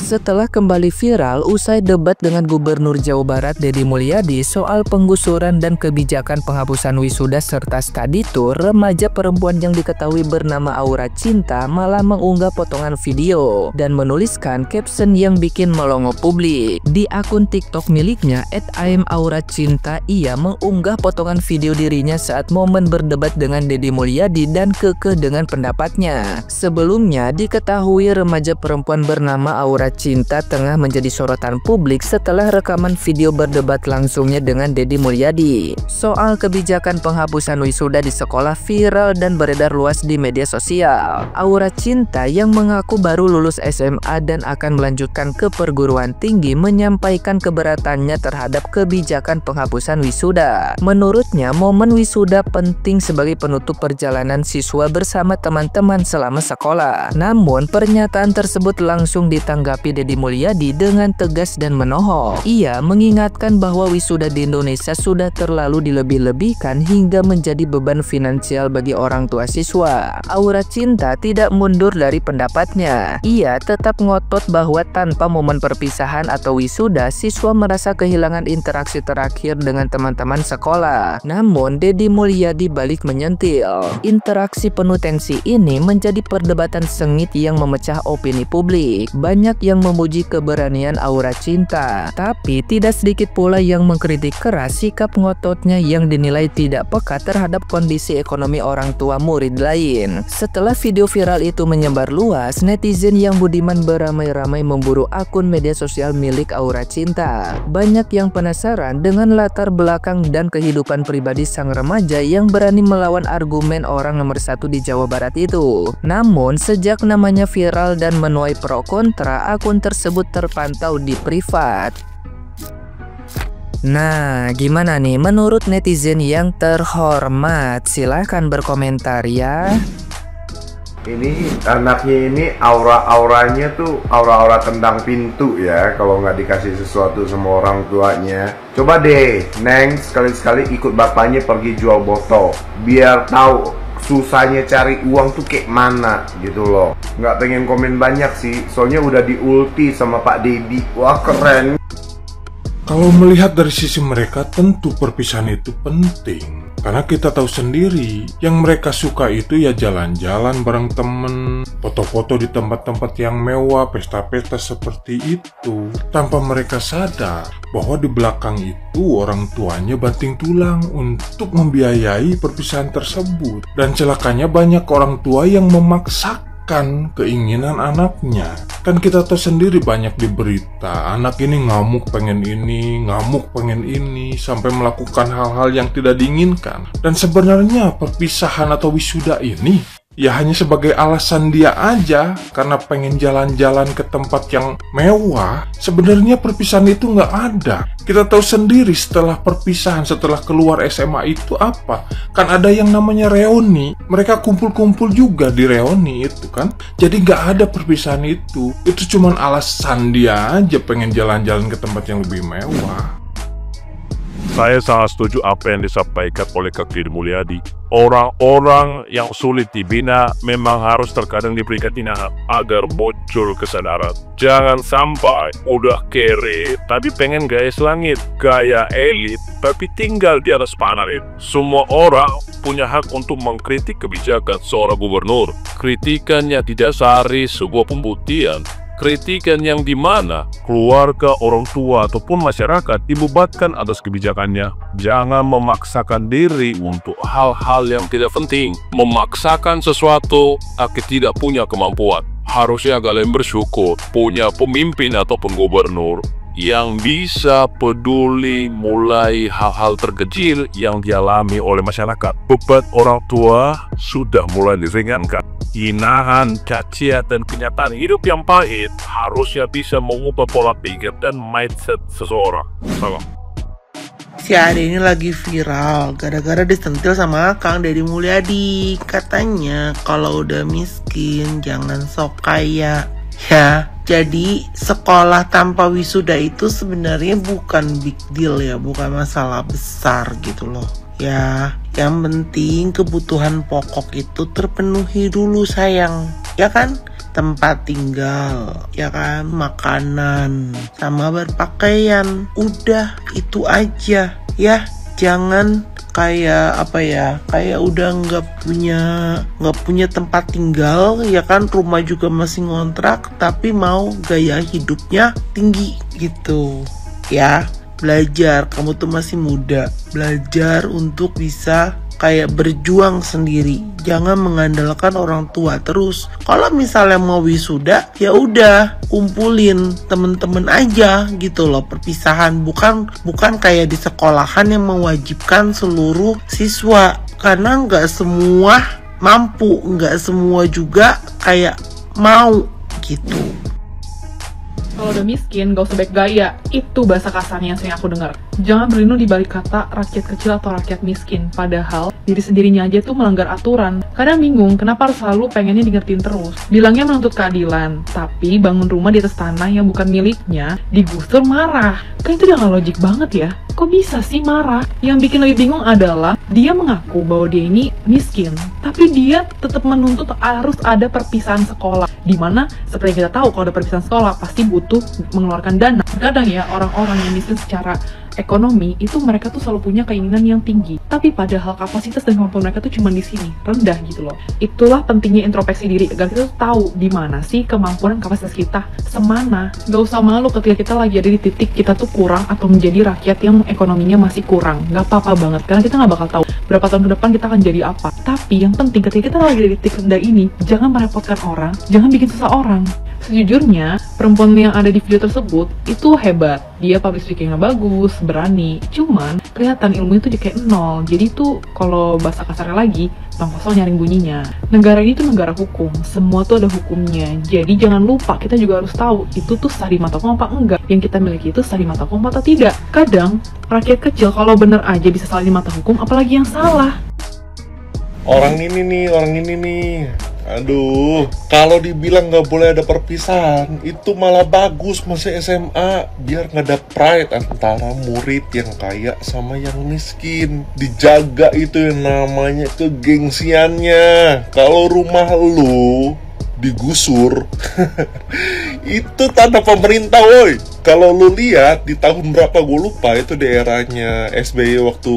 Setelah kembali viral usai debat dengan Gubernur Jawa Barat Deddy Mulyadi soal penggusuran dan kebijakan penghapusan wisuda serta study tour, remaja perempuan yang diketahui bernama Aura Cinta malah mengunggah potongan video dan menuliskan caption yang bikin melongo publik. Di akun TikTok miliknya @IamAuraCinta, ia mengunggah potongan video dirinya saat momen berdebat dengan Deddy Mulyadi dan kekeh dengan pendapatnya. Sebelumnya diketahui remaja perempuan bernama Aura Cinta tengah menjadi sorotan publik setelah rekaman video berdebat langsungnya dengan Deddy Mulyadi. Soal kebijakan penghapusan wisuda di sekolah viral dan beredar luas di media sosial. Aura Cinta yang mengaku baru lulus SMA dan akan melanjutkan ke perguruan tinggi menyampaikan keberatannya terhadap kebijakan penghapusan wisuda. Menurutnya, momen wisuda penting sebagai penutup perjalanan siswa bersama teman-teman selama sekolah. Namun, pernyataan tersebut langsung ditanggapi Deddy Mulyadi dengan tegas dan menohok. Ia mengingatkan bahwa wisuda di Indonesia sudah terlalu dilebih-lebihkan hingga menjadi beban finansial bagi orang tua siswa. Aura Cinta tidak mundur dari pendapatnya. Ia tetap ngotot bahwa tanpa momen perpisahan atau wisuda, siswa merasa kehilangan interaksi terakhir dengan teman-teman sekolah. Namun, Deddy Mulyadi balik menyentil. Interaksi penuh tensi ini menjadi perdebatan sengit yang memecah opini publik. Banyak yang memuji keberanian Aura Cinta, tapi tidak sedikit pula yang mengkritik keras sikap ngototnya yang dinilai tidak peka terhadap kondisi ekonomi orang tua murid lain. Setelah video viral itu menyebar luas, netizen yang budiman beramai-ramai memburu akun media sosial milik Aura Cinta. Banyak yang penasaran dengan latar belakang dan kehidupan pribadi sang remaja yang berani melawan argumen orang nomor satu di Jawa Barat itu. Namun, sejak namanya viral dan menuai pro kontra, akun tersebut terpantau di privat. Nah, gimana nih menurut netizen yang terhormat? Silahkan berkomentar ya. Ini anaknya ini aura-auranya tuh aura-aura tendang pintu ya, kalau nggak dikasih sesuatu sama orang tuanya. Coba deh, Neng, sekali-sekali ikut bapaknya pergi jual botol, biar tahu susahnya cari uang tuh kayak mana gitu loh. Nggak pengen komen banyak sih, soalnya udah diulti sama Pak Deddy. Wah, keren. Kalau melihat dari sisi mereka, tentu perpisahan itu penting. Karena kita tahu sendiri, yang mereka suka itu ya jalan-jalan bareng temen, foto-foto di tempat-tempat yang mewah, pesta-pesta seperti itu. Tanpa mereka sadar bahwa di belakang itu orang tuanya banting tulang untuk membiayai perpisahan tersebut. Dan celakanya banyak orang tua yang memaksakan keinginan anaknya. Kan kita tahu sendiri banyak di berita, anak ini ngamuk pengen ini, sampai melakukan hal-hal yang tidak diinginkan. Dan sebenarnya perpisahan atau wisuda ini ya hanya sebagai alasan dia aja karena pengen jalan-jalan ke tempat yang mewah. Sebenarnya perpisahan itu nggak ada. Kita tahu sendiri setelah perpisahan, setelah keluar SMA itu apa? Kan ada yang namanya reuni. Mereka kumpul-kumpul juga di reuni itu kan. Jadi nggak ada perpisahan itu. Itu cuman alasan dia aja pengen jalan-jalan ke tempat yang lebih mewah. Saya sangat setuju apa yang disampaikan oleh Kak Deddy Mulyadi. Orang-orang yang sulit dibina memang harus terkadang diberikan tindakan agar muncul kesadaran. Jangan sampai udah kere tapi pengen gaya selangit, gaya elit tapi tinggal di atas panar itu. Semua orang punya hak untuk mengkritik kebijakan seorang gubernur. Kritikannya didasari sebuah pembuktian. Kritikan yang dimana keluarga, orang tua, ataupun masyarakat dibebankan atas kebijakannya. Jangan memaksakan diri untuk hal-hal yang tidak penting. Memaksakan sesuatu agar tidak punya kemampuan. Harusnya kalian bersyukur punya pemimpin ataupun gubernur yang bisa peduli mulai hal-hal terkecil yang dialami oleh masyarakat. Beban orang tua sudah mulai diringankan. Hinahan, cacian, dan kenyataan hidup yang pahit harusnya bisa mengubah pola pikir dan mindset seseorang. Salam. Si Ade ini lagi viral gara-gara disentil sama Kang Deddy Mulyadi. Katanya kalau udah miskin jangan sok kaya. Ya, jadi sekolah tanpa wisuda itu sebenarnya bukan big deal ya, bukan masalah besar gitu loh. Ya, yang penting kebutuhan pokok itu terpenuhi dulu sayang. Ya kan? tempat tinggal, ya kan, makanan, sama berpakaian. Udah itu aja ya, jangan kayak kayak udah nggak punya tempat tinggal, ya kan, rumah juga masih ngontrak, tapi mau gaya hidupnya tinggi gitu ya. Belajar, kamu tuh masih muda, belajar untuk bisa kayak berjuang sendiri, jangan mengandalkan orang tua terus. Kalau misalnya mau wisuda, ya udah kumpulin temen-temen aja gitu loh. Perpisahan bukan kayak di sekolahan yang mewajibkan seluruh siswa, karena nggak semua mampu, nggak semua juga kayak mau gitu. Kalau udah miskin, gak usah baik gaya. Itu bahasa kasarnya yang sering aku dengar. Jangan berlindung di balik kata rakyat kecil atau rakyat miskin. Padahal diri sendirinya aja tuh melanggar aturan. Kadang bingung kenapa harus selalu pengennya diingetin terus. Bilangnya menuntut keadilan, tapi bangun rumah di atas tanah yang bukan miliknya, digusur marah. Kan itu udah gak logik banget ya. Kok bisa sih marah? Yang bikin lebih bingung adalah dia mengaku bahwa dia ini miskin, tapi dia tetap menuntut harus ada perpisahan sekolah. Dimana seperti yang kita tahu, kalau ada perpisahan sekolah pasti butuh mengeluarkan dana. Kadang ya orang-orang yang miskin secara ekonomi itu mereka tuh selalu punya keinginan yang tinggi, tapi padahal kapasitas dan kemampuan mereka tuh cuma di sini, rendah gitu loh. Itulah pentingnya introspeksi diri agar kita tuh tahu di mana sih kemampuan dan kapasitas kita semana. Gak usah malu ketika kita lagi ada di titik kita tuh kurang atau menjadi rakyat yang ekonominya masih kurang. Gak apa-apa banget, karena kita gak bakal tahu berapa tahun ke depan kita akan jadi apa. Tapi yang penting ketika kita lagi di titik rendah ini, jangan merepotkan orang, jangan bikin susah orang. Sejujurnya, perempuan yang ada di video tersebut itu hebat. Dia public speaking-nya bagus, berani. Cuman, kelihatan ilmunya tuh kayak nol. Jadi tuh, kalau bahasa kasarnya lagi, tong kosong nyaring bunyinya. Negara ini tuh negara hukum. Semua tuh ada hukumnya. Jadi jangan lupa, kita juga harus tahu itu tuh sah di mata hukum apa enggak. Yang kita miliki itu sah di mata hukum atau tidak. Kadang, rakyat kecil kalau bener aja bisa salah di mata hukum, apalagi yang salah. Orang ini nih. Aduh, kalau dibilang nggak boleh ada perpisahan, itu malah bagus masih SMA. Biar nggak ada pride antara murid yang kaya sama yang miskin. Dijaga itu yang namanya kegengsiannya. Kalau rumah lu digusur, itu tanah pemerintah woi. Kalau lu lihat di tahun berapa gue lupa, itu daerahnya SBY waktu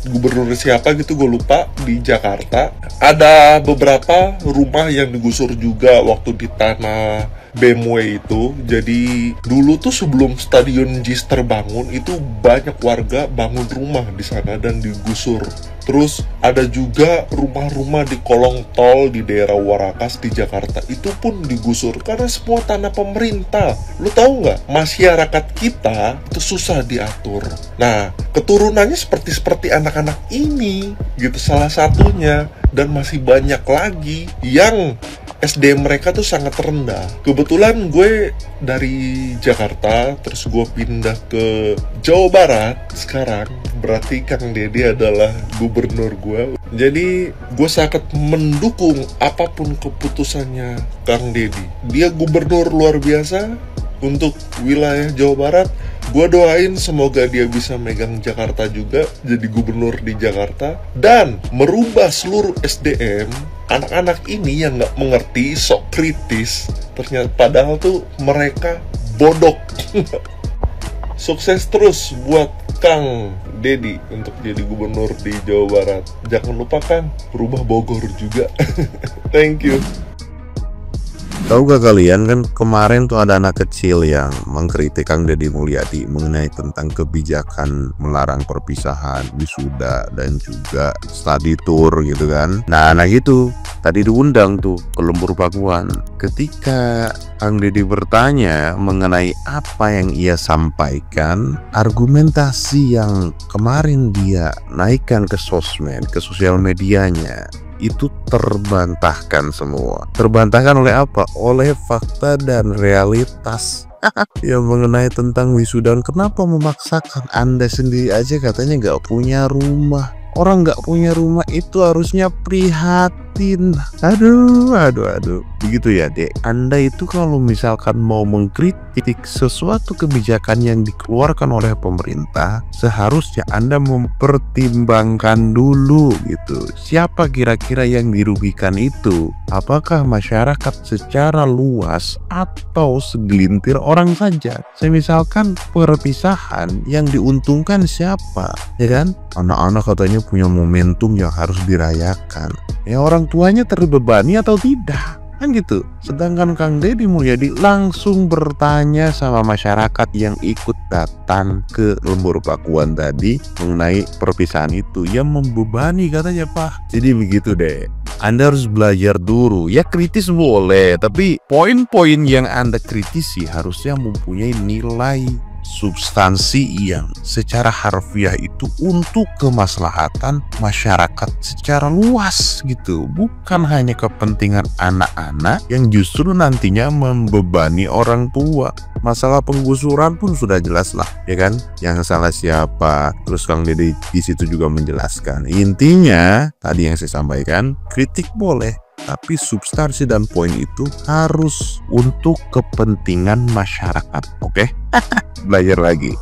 gubernur siapa gitu gue lupa, di Jakarta ada beberapa rumah yang digusur juga waktu di tanah BMW itu. Jadi dulu tuh sebelum stadion JIS terbangun itu banyak warga bangun rumah di sana dan digusur. Terus ada juga rumah-rumah di kolong tol di daerah Warakas di Jakarta, itu pun digusur karena semua tanah pemerintah. Lu tahu nggak, masyarakat kita itu susah diatur. Nah, keturunannya seperti anak-anak ini gitu salah satunya, dan masih banyak lagi yang SD mereka tuh sangat rendah. Kebetulan gue dari Jakarta, terus gue pindah ke Jawa Barat sekarang. Berarti Kang Deddy adalah gubernur gue. Jadi gue sangat mendukung apapun keputusannya Kang Deddy. Dia gubernur luar biasa untuk wilayah Jawa Barat. Gue doain semoga dia bisa megang Jakarta juga, jadi gubernur di Jakarta, dan merubah seluruh SDM. Anak-anak ini yang nggak mengerti, sok kritis, ternyata padahal tuh mereka bodoh. Sukses terus buat Kang Deddy untuk jadi gubernur di Jawa Barat. Jangan lupa Kang, rubah Bogor juga. Thank you. Tahu gak kalian, kan kemarin tuh ada anak kecil yang mengkritik Kang Deddy Mulyadi mengenai tentang kebijakan melarang perpisahan, wisuda, dan juga study tour gitu kan. Nah gitu, tadi diundang tuh ke Lembur Pakuan. Ketika Kang Deddy bertanya mengenai apa yang ia sampaikan, argumentasi yang kemarin dia naikkan ke sosmed, ke sosial medianya, itu terbantahkan semua. Terbantahkan oleh apa? Oleh fakta dan realitas yang mengenai tentang wisuda. Kenapa memaksakan? Anda sendiri aja katanya gak punya rumah, Orang nggak punya rumah itu harusnya prihatin. Aduh. Begitu ya, Dek. Anda itu kalau misalkan mau mengkritik sesuatu kebijakan yang dikeluarkan oleh pemerintah, seharusnya Anda mempertimbangkan dulu gitu. Siapa kira-kira yang dirugikan itu? Apakah masyarakat secara luas atau segelintir orang saja? Misalkan perpisahan yang diuntungkan siapa? Ya kan? Anak-anak katanya punya momentum yang harus dirayakan. Ya orang tuanya terbebani atau tidak? Kan gitu. Sedangkan Kang Deddy Mulyadi langsung bertanya sama masyarakat yang ikut datang ke lembur Pakuan tadi mengenai perpisahan itu. Ya membebani katanya, Pak. Jadi begitu deh. Anda harus belajar dulu. Ya kritis boleh, tapi poin-poin yang Anda kritisi harusnya mempunyai nilai substansi yang secara harfiah itu untuk kemaslahatan masyarakat secara luas gitu, bukan hanya kepentingan anak-anak yang justru nantinya membebani orang tua. Masalah penggusuran pun sudah jelas lah, ya kan, yang salah siapa. Terus Kang Deddy di situ juga menjelaskan, intinya tadi yang saya sampaikan, kritik boleh, tapi substansi dan poin itu harus untuk kepentingan masyarakat. Oke? Belajar lagi.